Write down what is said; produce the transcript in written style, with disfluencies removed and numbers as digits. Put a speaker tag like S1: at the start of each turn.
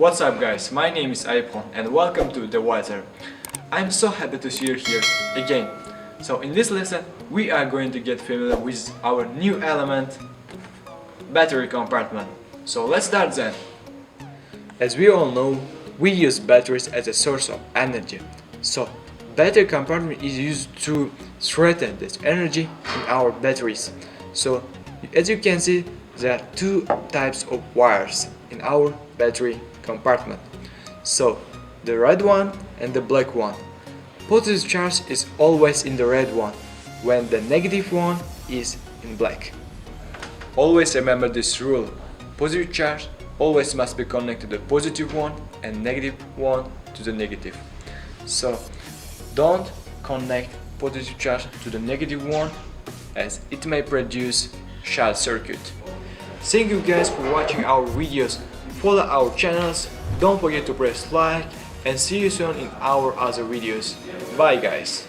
S1: What's up guys, my name is Aipon and welcome to Deviser. I'm so happy to see you here again. So in this lesson we are going to get familiar with our new element, battery compartment. So let's start then. As we all know, we use batteries as a source of energy. So battery compartment is used to strengthen this energy in our batteries. So as you can see, there are two types of wires in our battery compartment. So the red one and the black one. Positive charge is always in the red one, when the negative one is in black. Always remember this rule. Positive charge always must be connected to the positive one and negative one to the negative. So don't connect positive charge to the negative one, as it may produce short circuit. Thank you guys for watching our videos. Follow our channels, don't forget to press like, and see you soon in our other videos. Bye guys.